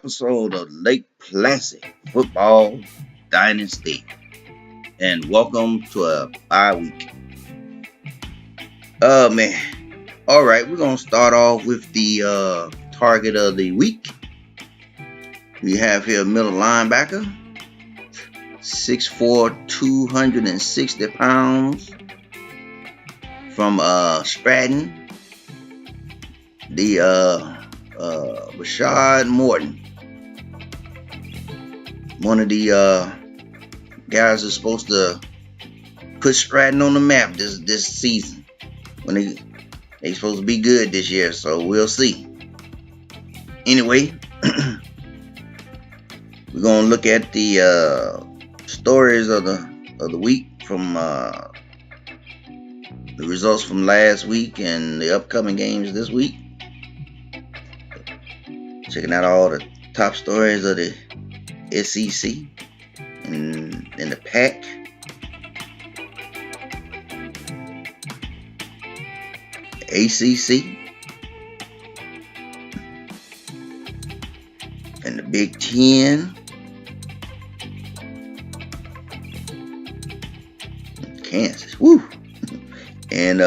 episode of Lake Placid Football Dynasty, and welcome to a bye week. Man, all right, we're gonna start off with the target of the week. We have here middle linebacker, 6'4", 260 pounds, from Stratton, the Rashad Morton, one of the guys that's supposed to put Stratton on the map this season. When they supposed to be good this year, so we'll see. Anyway, we're gonna look at the stories of the week from the results from last week and the upcoming games this week. Checking out all the top stories of the SEC and the pack. ACC and the Big Ten, Kansas, woo, and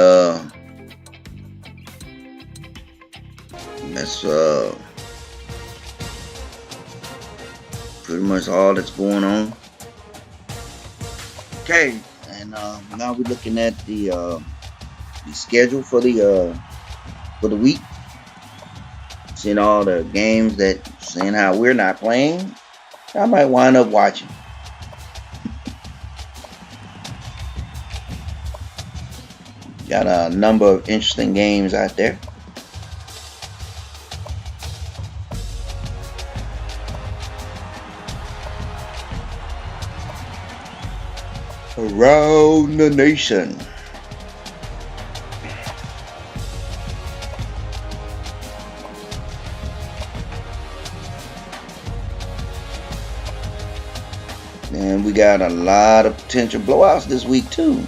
that's pretty much all that's going on. Okay, and now we're looking at the schedule for the week. Seeing all the games seeing how we're not playing, I might wind up watching. Got a number of interesting games out there. Around the nation. And we got a lot of potential blowouts this week too.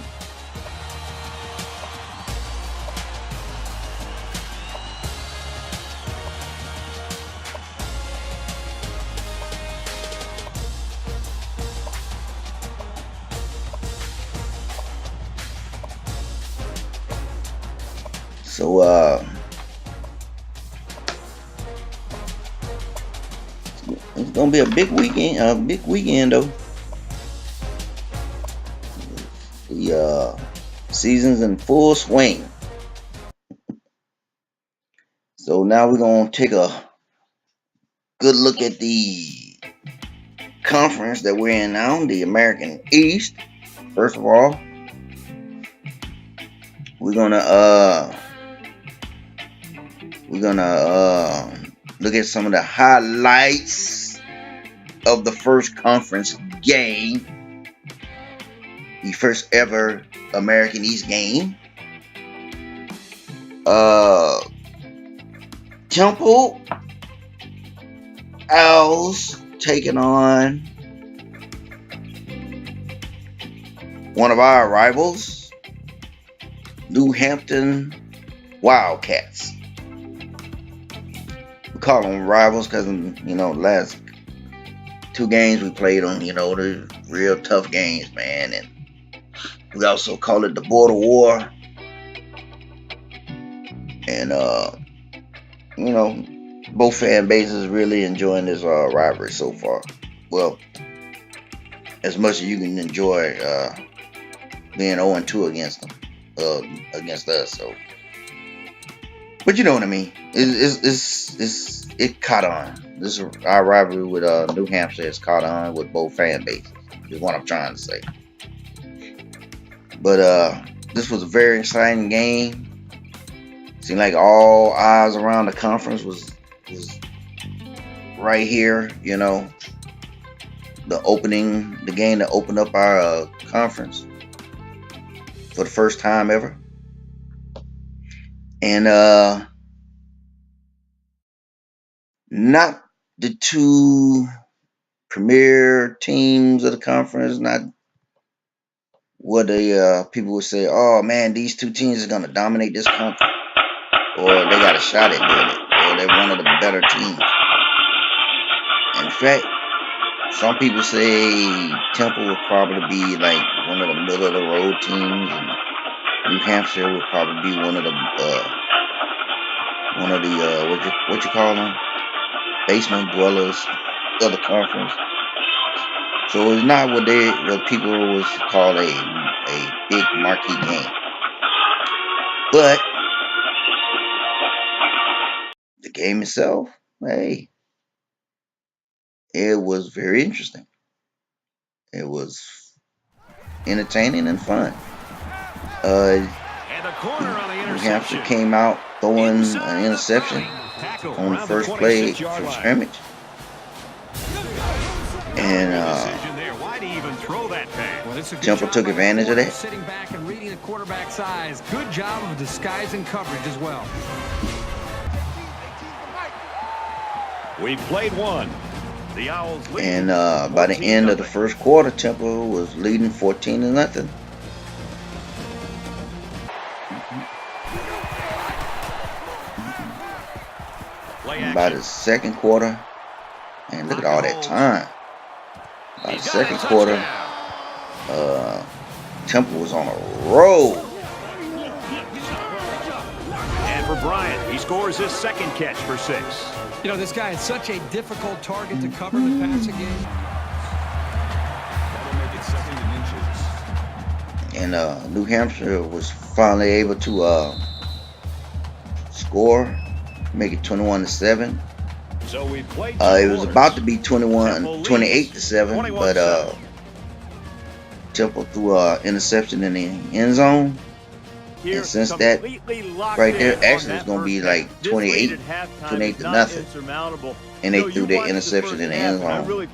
So it's gonna be a big weekend though. The season's in full swing. So now we're gonna take a good look at the conference that we're in now, the American East. First of all, we're gonna look at some of the highlights of the first conference game, the first ever American East game. Temple Owls taking on one of our rivals, New Hampton Wildcats. We call them rivals because, last two games we played them, they're real tough games, man. And we also call it the Border War. And, both fan bases really enjoying this rivalry so far. Well, as much as you can enjoy being 0-2 against them, against us. So, but you know what I mean. It caught on. This our rivalry with New Hampshire has caught on with both fan bases. Is what I'm trying to say. But this was a very exciting game. Seemed like all eyes around the conference was right here. The game that opened up our conference for the first time ever. And not the two premier teams of the conference, not what the people would say, oh man, these two teams are going to dominate this conference, or they got a shot at doing it, or they're one of the better teams. In fact, some people say Temple would probably be like one of the middle of the road teams, and New Hampshire would probably be one of the what you call them, basement dwellers of the conference. So it's not what people would call a big marquee game, but the game itself, hey, it was very interesting. It was entertaining and fun. New Hampshire came out throwing an interception on the first play from scrimmage, and Temple took advantage of that. Sitting back and reading the quarterback's eyes. Good job of disguising coverage as well. We've played one. The Owls lead. And by the end of the first quarter, Temple was leading 14-0. And by the second quarter, and look at all that time. By the second quarter, Temple was on a roll. And for Bryant, he scores his second catch for 6. You know, this guy is such a difficult target to cover in the passing game. And New Hampshire was finally able to score, make it 21-7. So we played it was about to be 28-7, but Temple threw an interception in the end zone. And since that right there, actually it's going to be like 28-0. And they threw the interception in the end zone.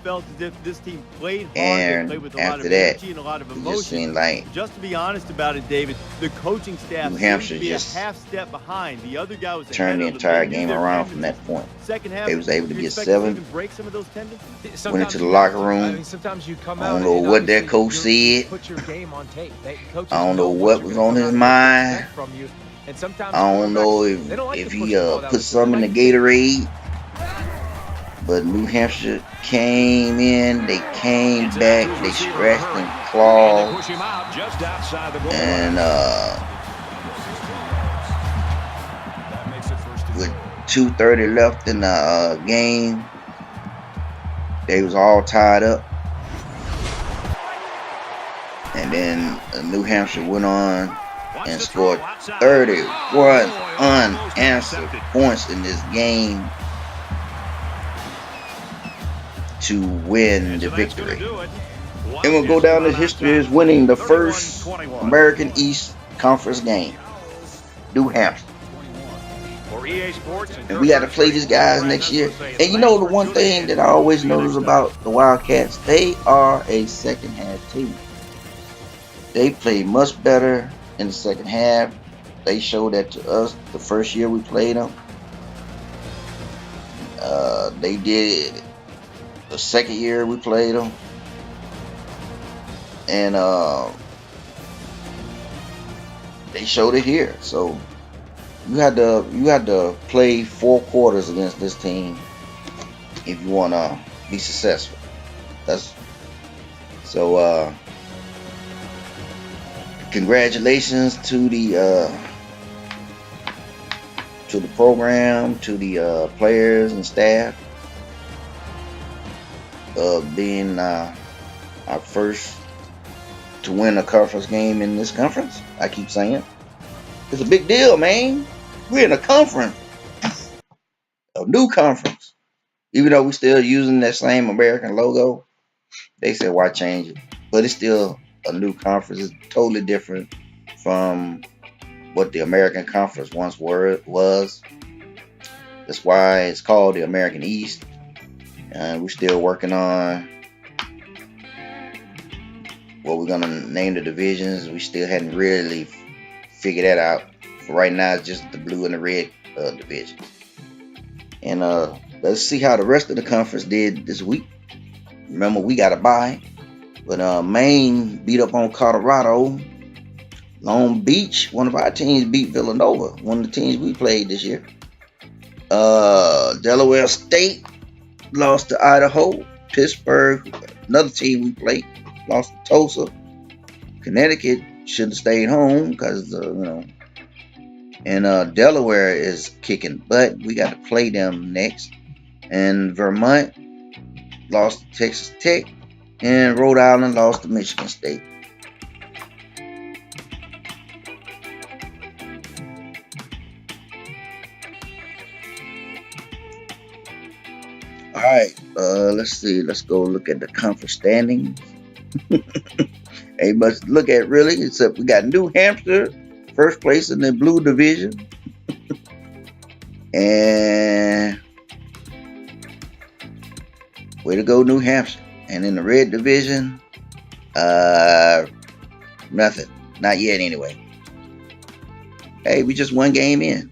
And after that, it just seemed like, just to be honest about it, David, the coaching staff New Hampshire just half step behind. The other guy was turned the entire game around from that point. They was able to get 7. Went into the locker room. I don't know what their coach said. I don't know what was on his mind. I don't know if he put something in the Gatorade. But New Hampshire came in, they came back, they scratched and clawed, and with 2:30 left in the game, they was all tied up. And then New Hampshire went on and scored 31 unanswered points in this game to win the victory. And we'll go down in history as winning the first American East Conference game. New Hampshire. And we got to play these guys next year. And you know the one thing that I always notice about the Wildcats, they are a second half team. They play much better in the second half. They showed that to us the first year we played them. They did the second year we played them, and they showed it here. So you had to play 4 quarters against this team if you want to be successful. Congratulations to the program, to the players and staff. Being our first to win a conference game in this conference. I keep saying it's a big deal, man. We're in a conference, a new conference. Even though we're still using that same American logo, they said why change it? But it's still a new conference. It's totally different from what the American Conference once was. That's why it's called the American East. And we're still working on what we're gonna name the divisions. We still hadn't really figured that out. For right now, it's just the blue and the red division. And let's see how the rest of the conference did this week. Remember, we got a bye, but Maine beat up on Colorado. Long Beach, one of our teams, beat Villanova, one of the teams we played this year. Delaware State lost to Idaho. Pittsburgh, another team we played, lost to Tulsa. Connecticut should have stayed home because and Delaware is kicking butt. We got to play them next. And Vermont lost to Texas Tech, and Rhode Island lost to Michigan State. All right, let's see. Let's go look at the conference standings. Ain't much to look at really, except we got New Hampshire first place in the blue division, and way to go, New Hampshire. And in the red division, nothing, not yet anyway. Hey, we just one game in,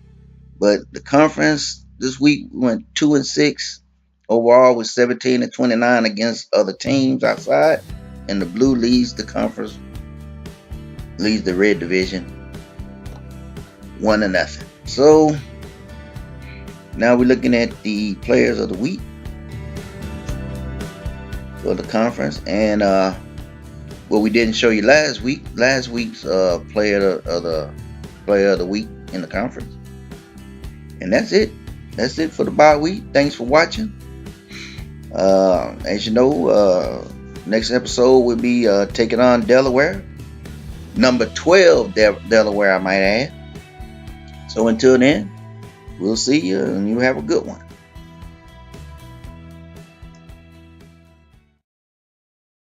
but the conference this week we went 2-6 overall with 17-29 against other teams outside, and the blue leads the conference, leads the red division 1-0. So now we're looking at the players of the week for the conference, and what we didn't show you last week's player of the week in the conference. And that's it for the bye week. Thanks for watching. As you know, next episode will be taking on Delaware, number 12 Delaware, I might add. So until then, we'll see you, and you have a good one.